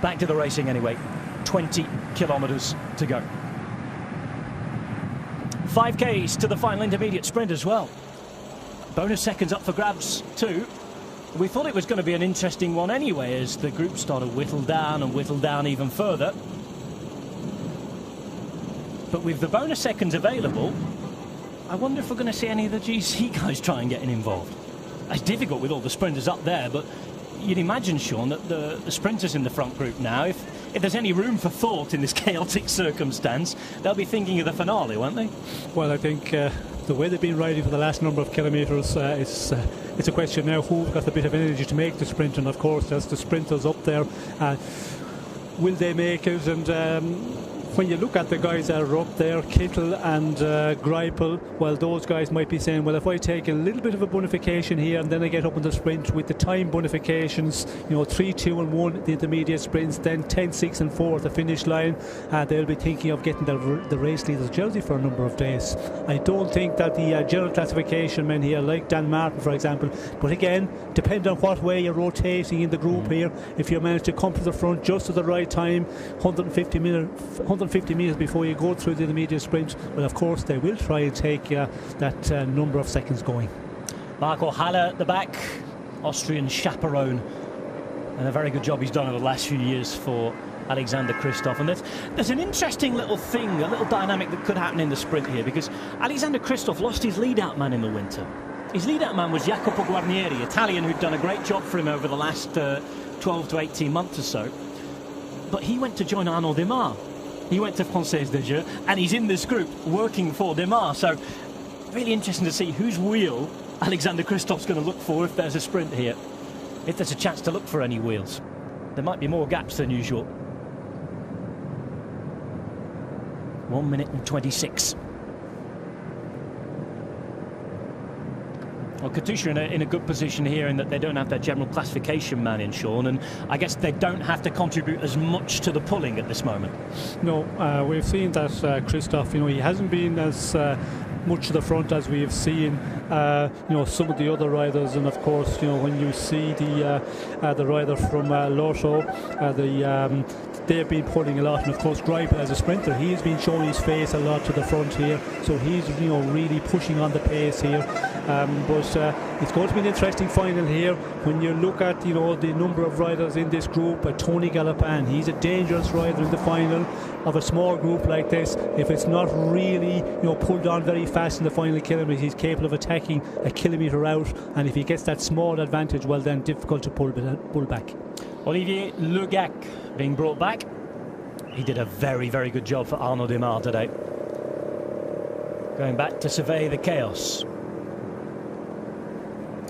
back to the racing anyway. 20 kilometres to go. 5Ks to the final intermediate sprint as well. Bonus seconds up for grabs too. We thought it was going to be an interesting one anyway, as the group started to whittle down even further. But with the bonus seconds available, I wonder if we're going to see any of the GC guys try and getting involved. It's difficult with all the sprinters up there, but you'd imagine, Sean, that the sprinters in the front group now, if there's any room for thought in this chaotic circumstance, they'll be thinking of the finale, won't they? Well, I think the way they've been riding for the last number of kilometres, it's a question now who's got a bit of energy to make the sprint, and of course there's the sprinters up there. Will they make it? And when you look at the guys that are up there, Kittel and Greipel, well, those guys might be saying, well, if I take a little bit of a bonification here and then I get up in the sprint with the time bonifications, 3, 2 and 1 the intermediate sprints, then 10, 6 and 4 at the finish line, they'll be thinking of getting the race leader's jersey for a number of days. I don't think that the general classification men here, like Dan Martin for example, but again, depending on what way you're rotating in the group here, if you manage to come to the front just at the right time, 150 metres before you go through the intermediate sprint, well, of course they will try and take that number of seconds going. Marco Haller at the back, Austrian chaperone, and a very good job he's done over the last few years for Alexander Kristoff. And there's an interesting little thing, a little dynamic that could happen in the sprint here, because Alexander Kristoff lost his lead-out man in the winter. His lead-out man was Jacopo Guarnieri, Italian, who'd done a great job for him over the last 12 to 18 months or so. But he went to join Arnaud Demare. He went to Française des Jeux, and he's in this group working for Demare. So really interesting to see whose wheel Alexander Kristoff's going to look for if there's a sprint here. If there's a chance to look for any wheels. There might be more gaps than usual. 1 minute and 26. Well, Katusha in a good position here in that they don't have their general classification man in, Sean, and I guess they don't have to contribute as much to the pulling at this moment. No, we've seen that Kristoff, he hasn't been as much to the front as we have seen some of the other riders, and of course when you see the rider from Lotto, they've been pulling a lot, and of course Greipel as a sprinter, he's been showing his face a lot to the front here, so he's really pushing on the pace here. But it's going to be an interesting final here when you look at the number of riders in this group. Tony Galopin, he's a dangerous rider in the final of a small group like this. If it's not really pulled on very fast in the final kilometres, he's capable of attacking a kilometre out, and if he gets that small advantage, well then difficult to pull back. Olivier Legac being brought back. He did a very, very good job for Arnaud Demare today. Going back to survey the chaos.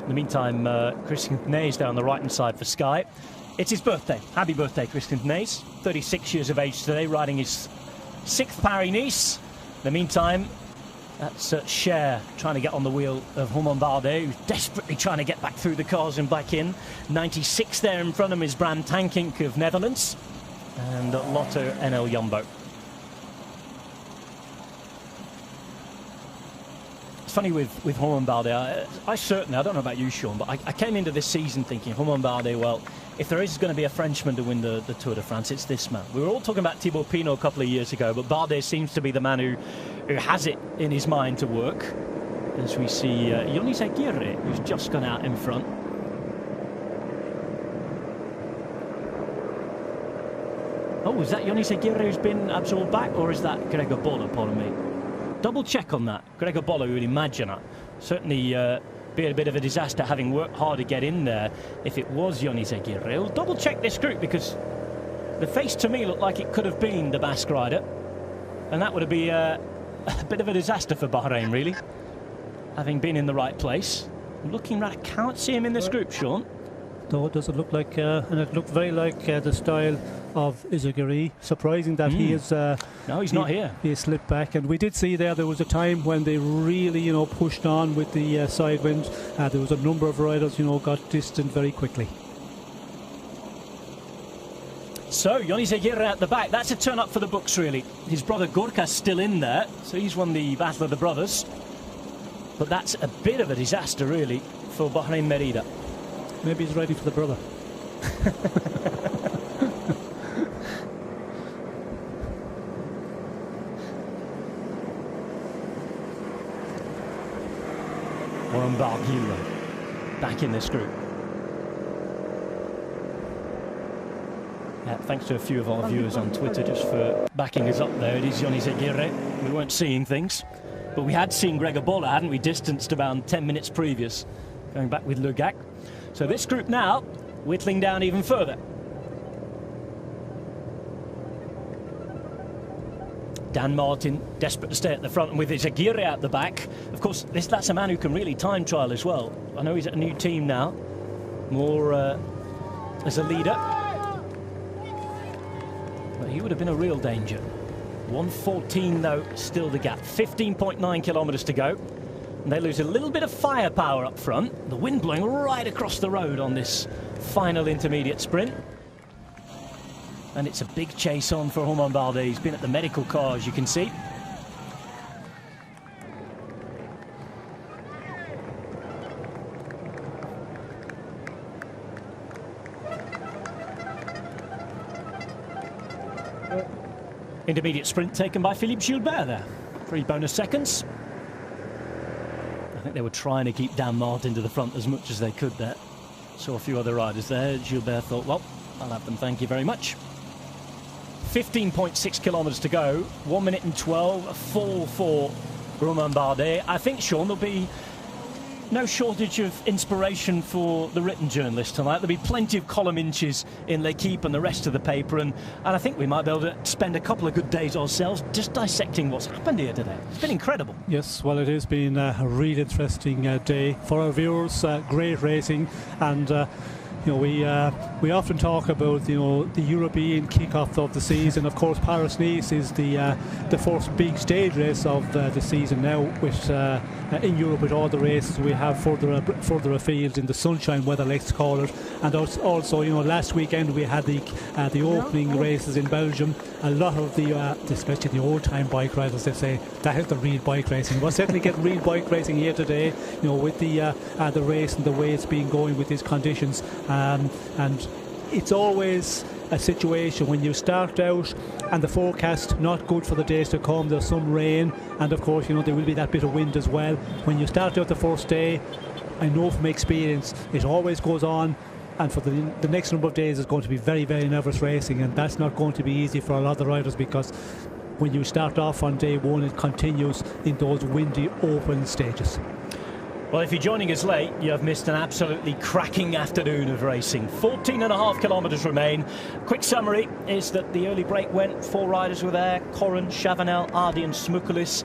In the meantime, Christian Knees down the right-hand side for Sky. It's his birthday. Happy birthday, Christian Knees. 36 years of age today, riding his 6th Paris-Nice. In the meantime, that's Cher trying to get on the wheel of Romain Bardet, who's desperately trying to get back through the cars and back in. 96 there in front of him is Bram Tankink of Netherlands. And Lotto NL Jumbo. It's funny with Romain Bardet, I don't know about you, Sean, but I came into this season thinking, Romain Bardet, well, if there is going to be a Frenchman to win the Tour de France, it's this man. We were all talking about Thibaut Pinot a couple of years ago, but Bardet seems to be the man who has it in his mind to work. As we see Yonis Aguirre, who's just gone out in front. Oh, is that Yonis Aguirre who's been absorbed back, or is that Gregor Bolla, pardon me? Double check on that. Gregor Bolla, you would imagine that. Certainly be a bit of a disaster having worked hard to get in there if it was Yonis Aguirre. We'll double check this group, because the face to me looked like it could have been the Basque rider, and that would be a bit of a disaster for Bahrain, really, having been in the right place. Looking right, I can't see him in this group, Sean. No, it doesn't look like, and it looked very like the style of Izagiri. Surprising that he is. No, he's not here. He slipped back, and we did see there was a time when they really, pushed on with the side wind. There was a number of riders, got distant very quickly. So, Yonis Aguirre at the back. That's a turn up for the books, really. His brother Gorka's still in there, so he's won the Battle of the Brothers. But that's a bit of a disaster, really, for Bahrain Merida. Maybe he's ready for the brother. Romain Barguil back in this group. Yeah, thanks to a few of our viewers on Twitter just for backing us up there. It is Johnny Aguirre. We weren't seeing things, but we had seen Gregor Boller, hadn't we, distanced about 10 minutes previous, going back with Le Gac. So this group now whittling down even further. Dan Martin desperate to stay at the front, and with his Aguirre out the back. Of course, that's a man who can really time trial as well. I know he's at a new team now, more as a leader. But he would have been a real danger. 1:14 though, still the gap. 15.9 kilometres to go. And they lose a little bit of firepower up front. The wind blowing right across the road on this final intermediate sprint. And it's a big chase on for Romain Bardet. He's been at the medical car, as you can see. Intermediate sprint taken by Philippe Gilbert there. 3 bonus seconds. I think they were trying to keep Dan Martin to the front as much as they could there. Saw a few other riders there. Gilbert thought, well, I'll have them, thank you very much. 15.6 kilometres to go. 1 minute and 12. A fall for Romain Bardet. I think, Sean, there'll be no shortage of inspiration for the written journalist tonight. There'll be plenty of column inches in L'Equipe and the rest of the paper, and I think we might be able to spend a couple of good days ourselves just dissecting what's happened here today. It's been incredible. Yes, well, it has been a really interesting day for our viewers. Great racing, and you know, we often talk about, you know, the European kick-off of the season. Of course, Paris-Nice is the first big stage race of the season now, which in Europe, with all the races we have further afield in the sunshine weather, let's call it. And also, you know, last weekend we had the opening races in Belgium. A lot of the especially the old-time bike riders, they say that is the real bike racing. We're certainly getting real bike racing here today, you know, with the race and the way it's been going with these conditions. And it's always a situation when you start out and the forecast not good for the days to come. There's some rain, and of course, you know, there will be that bit of wind as well. When you start out the first day, I know from experience it always goes on, and for the next number of days it's going to be very, very nervous racing, and that's not going to be easy for a lot of the riders, because when you start off on day one, it continues in those windy open stages. Well, if you're joining us late, you have missed an absolutely cracking afternoon of racing. 14.5 kilometres remain. Quick summary is that the early break went. 4 riders were there: Corrin, Chavanel, Hardy and Smukulis.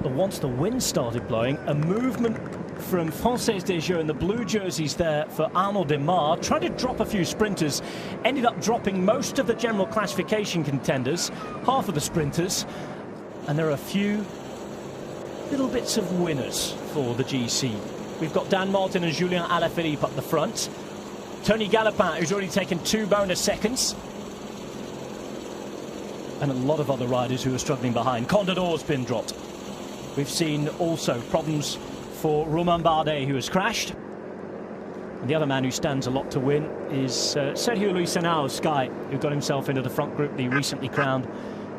Once the wind started blowing, a movement from Française des Jeux in the blue jerseys there for Arnaud Demare. Tried to drop a few sprinters, ended up dropping most of the general classification contenders, half of the sprinters, and there are a few little bits of winners for the GC. We've got Dan Martin and Julian Alaphalippe up the front. Tony Galopin, who's already taken 2 bonus seconds. And a lot of other riders who are struggling behind. Condador's been dropped. We've seen also problems for Romain Bardet, who has crashed. And the other man who stands a lot to win is Sergio Luis Henao of Sky, who got himself into the front group, the recently crowned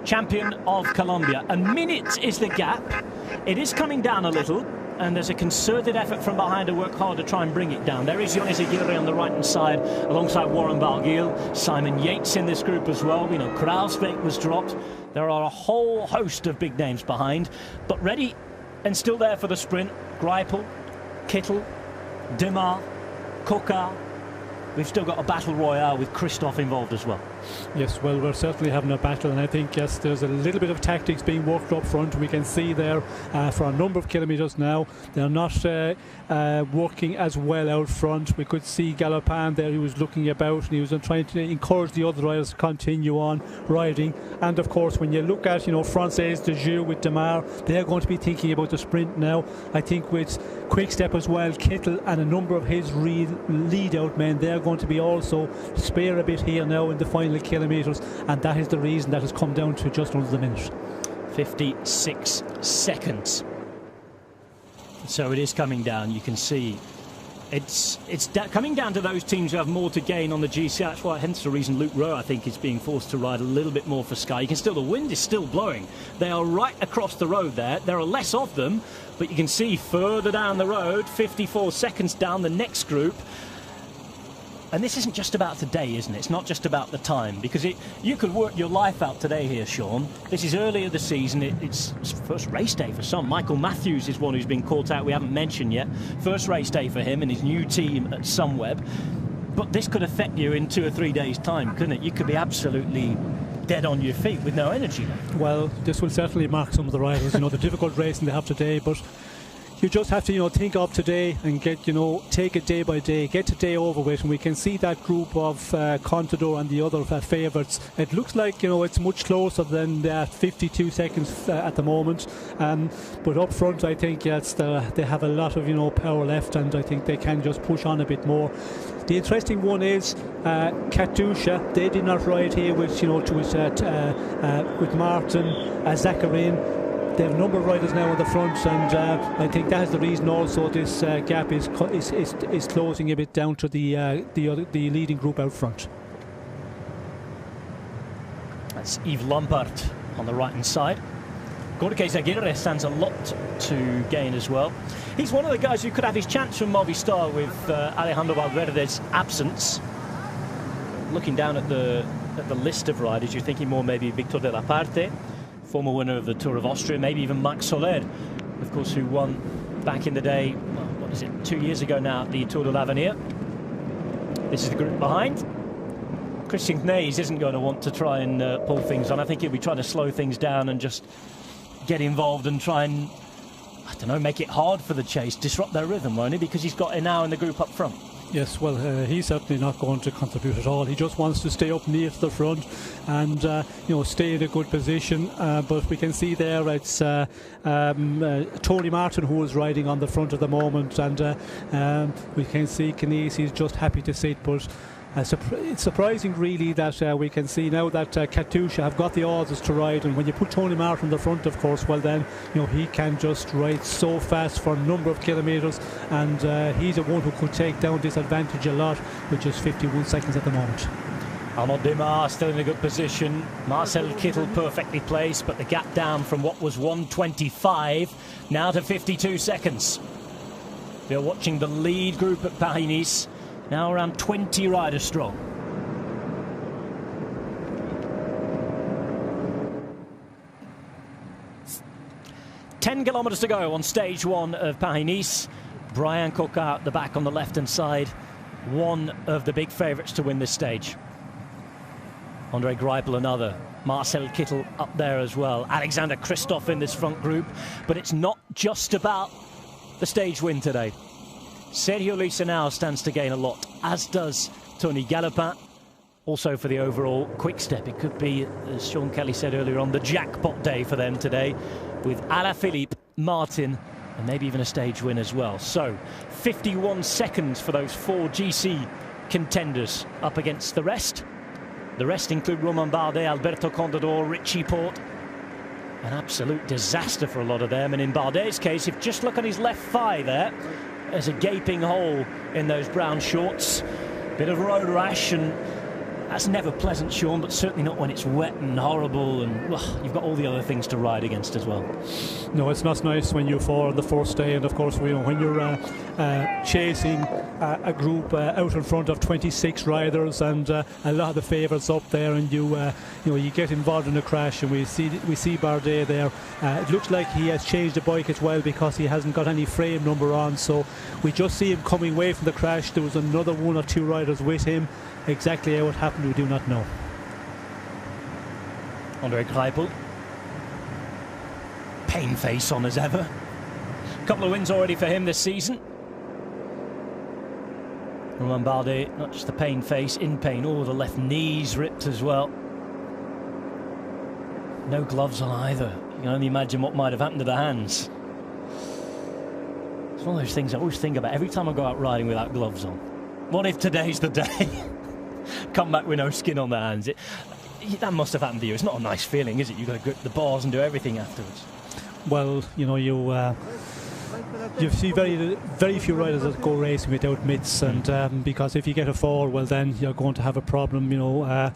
champion of Colombia. A minute is the gap. It is coming down a little, and there's a concerted effort from behind to work hard to try and bring it down. There is Jonas Aguirre on the right-hand side, alongside Warren Barguil. Simon Yates in this group as well. We know Kruijswijk was dropped. There are a whole host of big names behind, but ready and still there for the sprint. Greipel, Kittel, Demare, Coca. We've still got a battle royale with Christophe involved as well. Yes, well, we're certainly having a battle, and I think, yes, there's a little bit of tactics being worked up front. We can see there for a number of kilometres now, they're not working as well out front. We could see Galopin there, he was looking about and he was trying to encourage the other riders to continue on riding. And of course, when you look at, you know, Française des Jeux with Demare, they're going to be thinking about the sprint now. I think with Quick-Step as well, Kittel and a number of his lead-out men, they're going to be also spare a bit here now in the final kilometres, and that is the reason that has come down to just under the minute. 56 seconds. So it is coming down. You can see It's coming down to those teams who have more to gain on the GC. That's why, hence the reason Luke Rowe, I think, is being forced to ride a little bit more for Sky. The wind is still blowing. They are right across the road there. There are less of them, but you can see further down the road, 54 seconds down, the next group. And this isn't just about today, isn't it? It's not just about the time, because you could work your life out today here, Sean. This is earlier the season. It's first race day for some. Michael Matthews is one who's been caught out we haven't mentioned yet. First race day for him and his new team at Sunweb. But this could affect you in 2 or 3 days' time, couldn't it? You could be absolutely dead on your feet with no energy left. Well, this will certainly mark some of the riders, the difficult racing they have today, but you just have to, think of today and get, take it day by day, get today over with, and we can see that group of Contador and the other favourites. It looks like, it's much closer than 52 seconds at the moment. But up front, I think they have a lot of, power left, and I think they can just push on a bit more. The interesting one is Katusha. They did not ride here with, with Martin, Zakharin. They have a number of riders now on the front, and I think that is the reason also this gap is closing a bit down to the leading group out front. That's Yves Lampard on the right-hand side. Gorka Zaguirre stands a lot to gain as well. He's one of the guys who could have his chance from Movistar with Alejandro Valverde's absence. Looking down at the list of riders, you're thinking more maybe Victor de la Parte, former winner of the Tour of Austria, maybe even Max Soler, of course, who won back in the day, well, 2 years ago now, at the Tour de l'Avenir. This is the group behind. Christian Knees isn't going to want to try and pull things on. I think he'll be trying to slow things down and just get involved and try and, make it hard for the chase, disrupt their rhythm, won't he? Because he's got Henao in the group up front. Yes, well, he's certainly not going to contribute at all. He just wants to stay up near to the front and, stay in a good position. But we can see there it's Tony Martin who is riding on the front at the moment. And we can see Knees, he's just happy to sit. But it's surprising, really, that we can see now that Katusha have got the orders to ride. And when you put Tony Martin in the front, of course, well then, he can just ride so fast for a number of kilometres. And he's the one who could take down this advantage a lot, with just 51 seconds at the moment. Arnaud Demare still in a good position. Marcel Kittel perfectly placed, but the gap down from what was 1:25 now to 52 seconds. We're watching the lead group at Paris-Nice. Now around 20 riders strong. Ten kilometres to go on stage one of Paris-Nice. Brian Coquart at the back on the left-hand side. One of the big favourites to win this stage. Andre Greipel another. Marcel Kittel up there as well. Alexander Kristoff in this front group. But it's not just about the stage win today. Sergio Luis Henao stands to gain a lot, as does Tony Galopin. Also for the overall quick step, it could be, as Sean Kelly said earlier on, the jackpot day for them today, with Alaphilippe, Martin, and maybe even a stage win as well. So 51 seconds for those 4 GC contenders up against the rest. The rest include Romain Bardet, Alberto Contador, Richie Porte. An absolute disaster for a lot of them. And in Bardet's case, if just look on his left thigh there's a gaping hole in those brown shorts. Bit of road rash, and that's never pleasant, Sean, but certainly not when it's wet and horrible, and you've got all the other things to ride against as well. No, it's not nice when you're 4 on the first day, and of course when you're chasing a group out in front of 26 riders and a lot of the favourites up there, and you get involved in a crash, and we see Bardet there. It looks like he has changed the bike as well, because he hasn't got any frame number on, so we just see him coming away from the crash. There was another 1 or 2 riders with him. Exactly how it happened, we do not know. Andre Greipel, pain face on as ever. A couple of wins already for him this season. Romain Bardet, not just the pain face, in pain. Oh, the left knee's ripped as well. No gloves on either. You can only imagine what might have happened to the hands. It's one of those things I always think about every time I go out riding without gloves on. What if today's the day? Come back with no skin on the hands. That must have happened to you. It's not a nice feeling, is it? You've got to grip the bars and do everything afterwards. Well, you see very few riders that go racing without mitts, and because if you get a fall, well then you're going to have a problem, you know,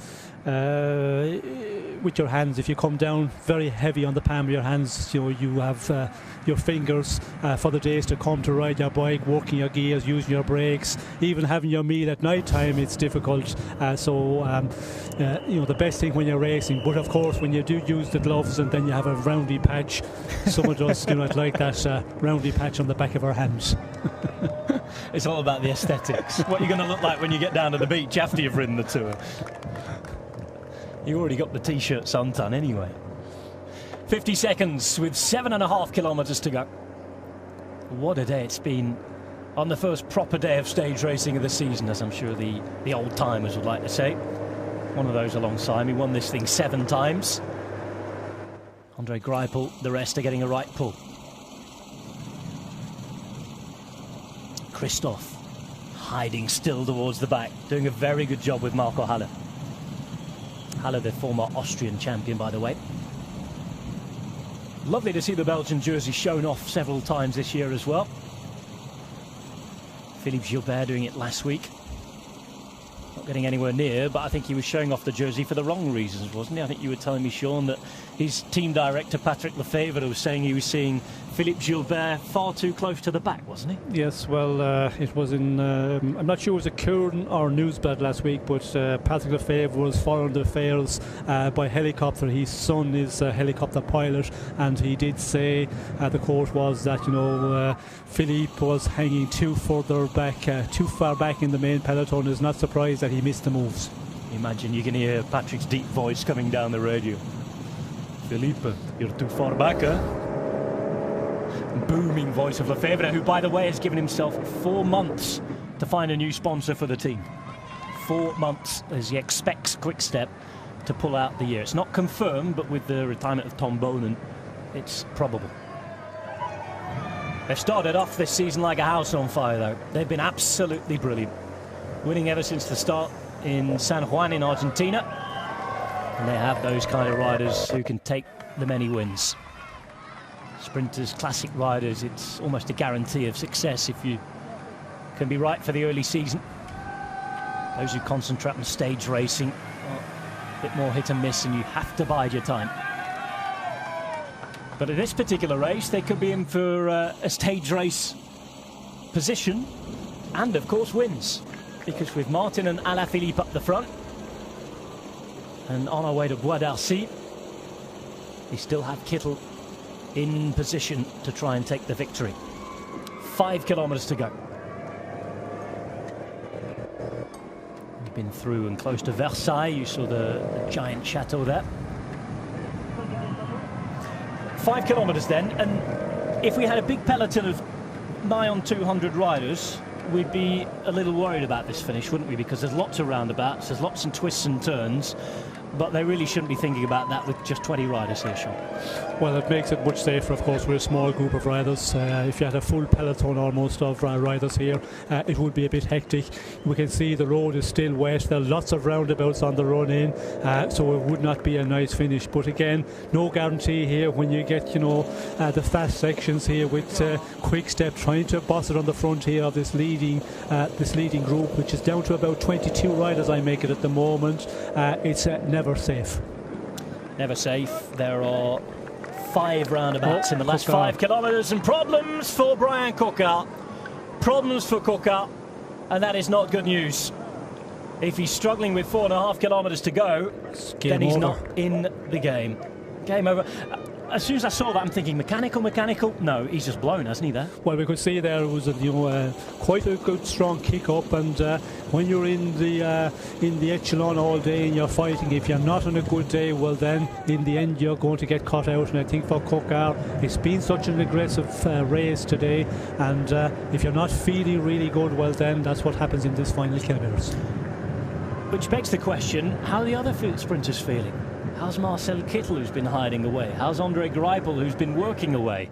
with your hands. If you come down very heavy on the palm of your hands, you know, you have your fingers for the days to come to ride your bike, working your gears, using your brakes, even having your meal at night time. It's difficult. You know, the best thing when you're racing, but of course when you do use the gloves and then you have a roundy patch, some of us do not like that roundy patch on the back of our hands. It's all about the aesthetics. What you're going to look like when you get down to the beach after you've ridden the Tour. You already got the t-shirt suntan anyway. 50 seconds with 7.5 kilometres to go. What a day it's been on the first proper day of stage racing of the season, as I'm sure the old timers would like to say. One of those alongside me won this thing 7 times. Andre Greipel, the rest are getting a right pull. Christoph hiding still towards the back, doing a very good job with Marco Haller. Haller, the former Austrian champion, by the way. Lovely to see the Belgian jersey shown off several times this year as well. Philippe Gilbert doing it last week. Not getting anywhere near, but I think he was showing off the jersey for the wrong reasons, wasn't he? I think you were telling me, Sean, that his team director, Patrick Lefevre, was saying he was seeing Philippe Gilbert far too close to the back, wasn't he? Yes, well, it was in, I'm not sure it was a Curran or Newsblad last week, but Patrick Lefevre was following the affairs by helicopter. His son is a helicopter pilot, and he did say, the quote was that, you know, Philippe was hanging too far back in the main peloton. Is not surprised that he missed the moves. Imagine you can hear Patrick's deep voice coming down the radio. Philippe, you're too far back, huh? Booming voice of Lefevre, who, by the way, has given himself 4 months to find a new sponsor for the team. 4 months as he expects Quick-Step to pull out the year. It's not confirmed, but with the retirement of Tom Bonen, it's probable. They've started off this season like a house on fire, though. They've been absolutely brilliant. Winning ever since the start in San Juan in Argentina. And they have those kind of riders who can take the many wins. Sprinters, classic riders, it's almost a guarantee of success if you can be right for the early season. Those who concentrate on stage racing are a bit more hit and miss, and you have to bide your time. But in this particular race, they could be in for a stage race position and, of course, wins. Because with Martin and Alaphalippe up the front and on our way to Bois d'Arcy, we still have Kittel in position to try and take the victory. 5 kilometres to go. We've been through and close to Versailles. You saw the giant chateau there. 5 kilometres then, and if we had a big peloton of nigh on 200 riders, we'd be a little worried about this finish, wouldn't we? Because there's lots of roundabouts, there's lots of twists and turns, but they really shouldn't be thinking about that with just 20 riders here, Sean. Well, it makes it much safer, of course, with a small group of riders. If you had a full peloton almost of riders here, it would be a bit hectic. We can see the road is still wet. There are lots of roundabouts on the run in, so it would not be a nice finish. But again, no guarantee here when you get, you know, the fast sections here with Quick-Step trying to boss it on the front here of this leading group, which is down to about 22 riders, I make it at the moment. It's never safe. Never safe. There are 5 roundabouts in the last 5 kilometres, and problems for Brian Coquart. Problems for Coquart, and that is not good news. If he's struggling with 4.5 kilometres to go, then he's not in the game. Game over. As soon as I saw that, I'm thinking mechanical. No, he's just blown, hasn't he, there? Well, we could see there was quite a good strong kick up, and when you're in the echelon all day and you're fighting, if you're not on a good day, well then in the end you're going to get cut out. And I think for Coquart, it's been such an aggressive race today, and if you're not feeling really good, well then that's what happens in this final kilometres. Which begs the question, how are the other sprinters feeling? How's Marcel Kittel, who's been hiding away? How's Andre Greipel, who's been working away?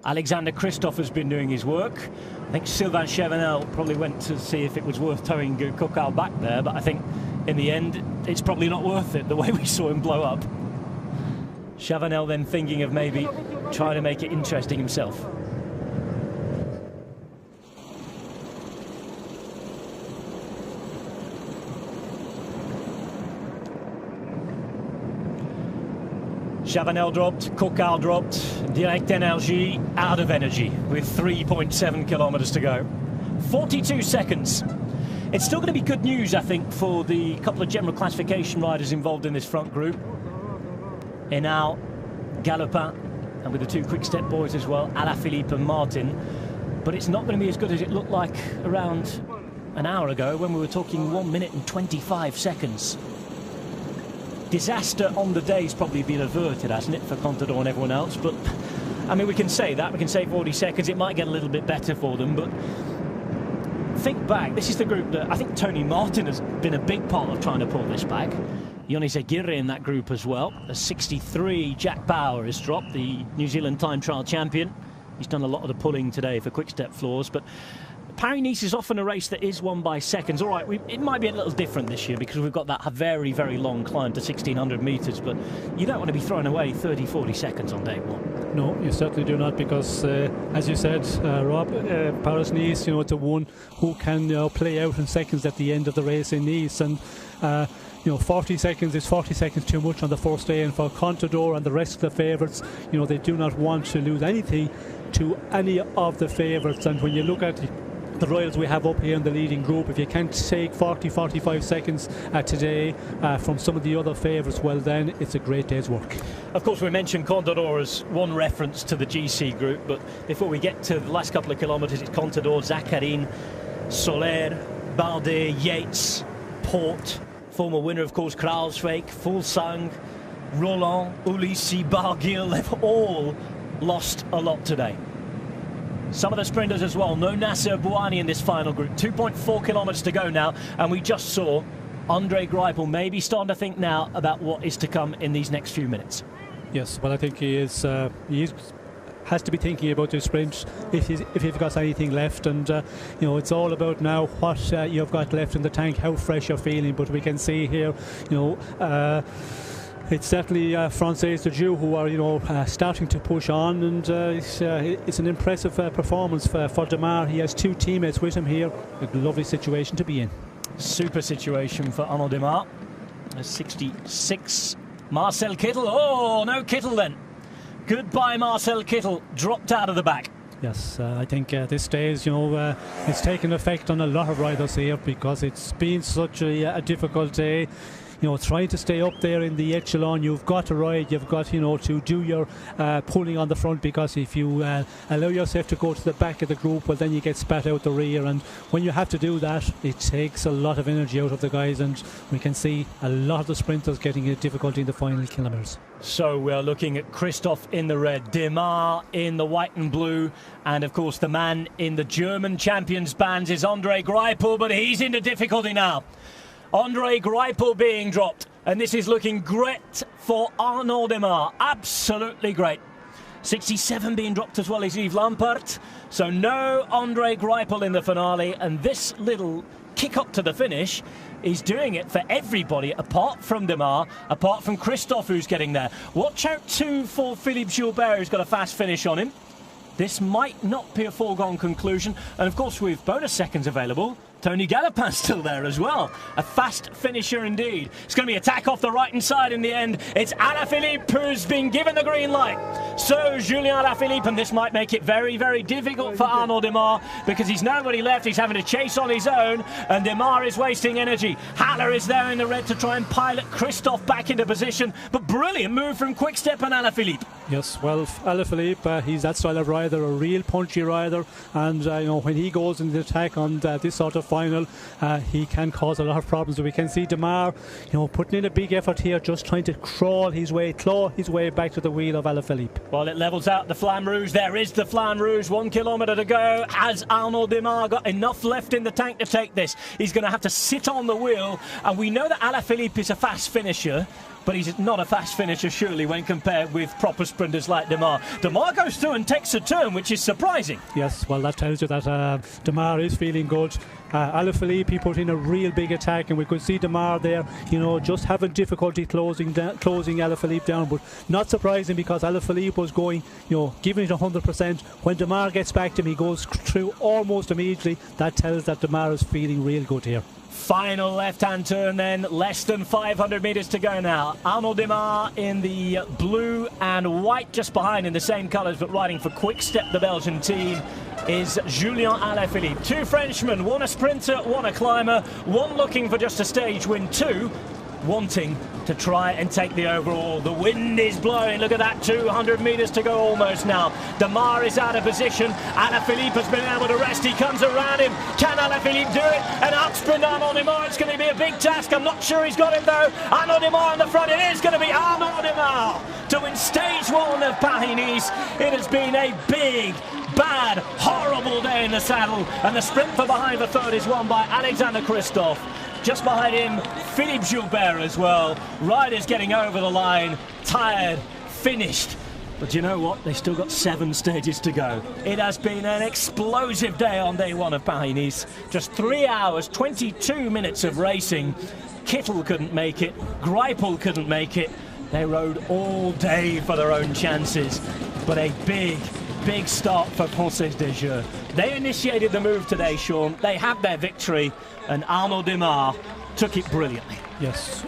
Alexander Christoph has been doing his work. I think Sylvain Chavanel probably went to see if it was worth towing Coquart back there, but I think in the end it's probably not worth it, the way we saw him blow up. Chavanel then thinking of maybe trying to make it interesting himself. Chavanel dropped, Coquard dropped, Direct Energy out of energy with 3.7 kilometres to go. 42 seconds. It's still going to be good news, I think, for the couple of general classification riders involved in this front group. Henao, Galopin, and with the two quick-step boys as well, Alaphilippe and Martin. But it's not going to be as good as it looked like around an hour ago when we were talking 1 minute and 25 seconds. Disaster on the day's probably been averted, hasn't it, for Contador and everyone else? But, I mean, we can say that. We can say 40 seconds. It might get a little bit better for them, but think back. This is the group that I think Tony Martin has been a big part of trying to pull this back. Yonis Aguirre in that group as well. A 63, Jack Bauer has dropped, the New Zealand time trial champion. He's done a lot of the pulling today for quick-step floors, but Paris-Nice is often a race that is won by seconds. All right, it might be a little different this year because we've got that very, very long climb to 1,600 metres, but you don't want to be throwing away 30, 40 seconds on day one. No, you certainly do not, because, as you said, Rob, Paris-Nice, it's a one who can play out in seconds at the end of the race in Nice, and 40 seconds is 40 seconds too much on the first day, and for Contador and the rest of the favourites, they do not want to lose anything to any of the favourites. And when you look at the Royals we have up here in the leading group, if you can't take 40-45 seconds today from some of the other favourites, well then it's a great day's work. Of course, we mentioned Contador as one reference to the GC group, but before we get to the last couple of kilometres, it's Contador, Zakharine, Soler, Bardet, Yates, Port, former winner of course Kruijswijk, Fulsang, Roland, Ulissi, Barguil. They've all lost a lot today. Some of the sprinters as well. No Nasser Bouhanni in this final group. 2.4 kilometres to go now, and we just saw Andre Greipel maybe starting to think now about what is to come in these next few minutes. Yes, well, I think he has to be thinking about the sprint if you've got anything left, and it's all about now what you've got left in the tank, how fresh you're feeling. But we can see here, it's definitely Française de Dieu who are starting to push on, and it's an impressive performance for Demare. He has two teammates with him here. A lovely situation to be in. Super situation for Arnaud Demare. 66. Marcel Kittel. Oh, no Kittel then. Goodbye, Marcel Kittel. Dropped out of the back. Yes, I think this stage, it's taken effect on a lot of riders here, because it's been such a difficult day. Trying to stay up there in the echelon, you've got to ride, you've got, to do your pulling on the front, because if you allow yourself to go to the back of the group, well, then you get spat out the rear, and when you have to do that, it takes a lot of energy out of the guys, and we can see a lot of the sprinters getting a difficulty in the final kilometres. So we're looking at Christoph in the red, Demare in the white and blue, and of course the man in the German champions bands is Andre Greipel, but he's into difficulty now. Andre Greipel being dropped, and this is looking great for Arnaud Demare. Absolutely great. 67 being dropped as well as Yves Lampaert. So no Andre Greipel in the finale, and this little kick up to the finish is doing it for everybody apart from Demare, apart from Christoph, who's getting there. Watch out too for Philippe Gilbert, who's got a fast finish on him. This might not be a foregone conclusion, and of course with bonus seconds available, Tony Galopin's still there as well. A fast finisher indeed. It's going to be attack off the right-hand side in the end. It's Alaphilippe who's been given the green light. So Julian Alaphalippe, and this might make it very, very difficult for Arnaud Demare, because he's nobody left. He's having to chase on his own, and Demare is wasting energy. Haller is there in the red to try and pilot Christoph back into position, but brilliant move from Quick-Step and Alaphilippe. Yes, well, Alaphilippe, he's that style of rider, a real punchy rider, and when he goes in the attack on this sort of final, he can cause a lot of problems. We can see Demare, putting in a big effort here, just trying to claw his way back to the wheel of Alaphilippe. Well, it levels out the Flamme Rouge. There is the Flamme Rouge. 1 kilometre to go. Has Arnaud Demare got enough left in the tank to take this? He's going to have to sit on the wheel, and we know that Alaphilippe is a fast finisher, but he's not a fast finisher surely when compared with proper sprinters like Demare. Demare goes through and takes a turn, which is surprising. Yes, well, that tells you that Demare is feeling good. Alaphilippe, he put in a real big attack, and we could see Demare there, just having difficulty closing Alaphilippe down, but not surprising, because Alaphilippe was going, giving it 100%. When Demare gets back to him, he goes through almost immediately. That tells that Demare is feeling real good here. Final left-hand turn then, less than 500 metres to go now. Arnaud Demare in the blue and white, just behind in the same colours, but riding for Quick Step, the Belgian team, is Julian Alaphalippe. Two Frenchmen, one a sprinter, one a climber, one looking for just a stage win, two wanting to try and take the overall. The wind is blowing. Look at that, 200 metres to go almost now. Demare is out of position. Alaphalippe has been able to rest. He comes around him. Can Alaphalippe do it? An outsprint Arnaud Demare. It's going to be a big task. I'm not sure he's got it though. Arnaud Demare in the front. It is going to be Arnaud Demare to win stage one of Paris-Nice. It has been a big, bad, horrible day in the saddle, and the sprint for behind the third is won by Alexander Christophe. Just behind him, Philippe Gilbert as well. Riders getting over the line, tired, finished. But you know what? They've still got 7 stages to go. It has been an explosive day on day one of Paris-Nice. Just 3 hours, 22 minutes of racing. Kittel couldn't make it, Greipel couldn't make it. They rode all day for their own chances. But a big start for Française des Jeux. They initiated the move today, Sean. They had their victory, and Arnaud Demare took it brilliantly. Yes,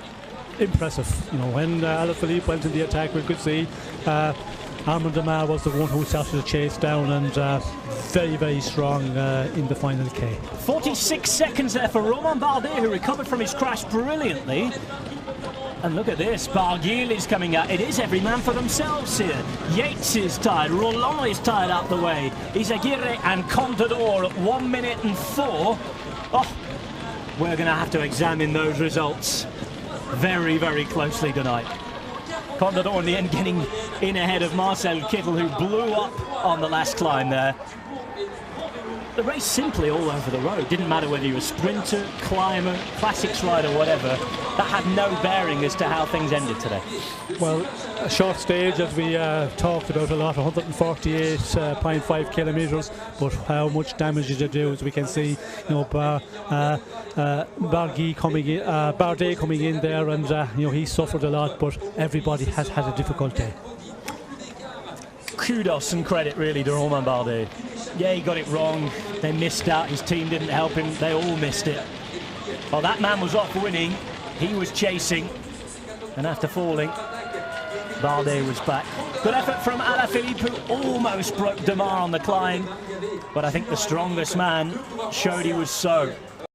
impressive. You know, when Alaphalippe went in the attack, we could see Arnaud Demare was the one who started to chase down, and very strong in the final K. 46 seconds there for Romain Bardet, who recovered from his crash brilliantly. And look at this, Barguil is coming out. It is every man for themselves here. Yates is tied, Roland is tied out the way. Izaguirre and Contador at 1 minute and 4. Oh, we're going to have to examine those results very closely tonight. Contador in the end getting in ahead of Marcel Kittel, who blew up on the last climb there. The race simply all over the road. Didn't matter whether you were a sprinter, climber, classics rider, whatever. That had no bearing as to how things ended today. Well, a short stage, as we talked about a lot, 148.5 kilometres, but how much damage did it do? As we can see, you know, Bardet coming in there, and you know, he suffered a lot, but everybody has had a difficult day. Kudos and credit really to Romain Bardet. Yeah, he got it wrong. They missed out. His team didn't help him. They all missed it. Well, that man was off winning. He was chasing. And after falling, Bardet was back. Good effort from Alaphalippe, who almost broke Demare on the climb. But I think the strongest man showed he was so.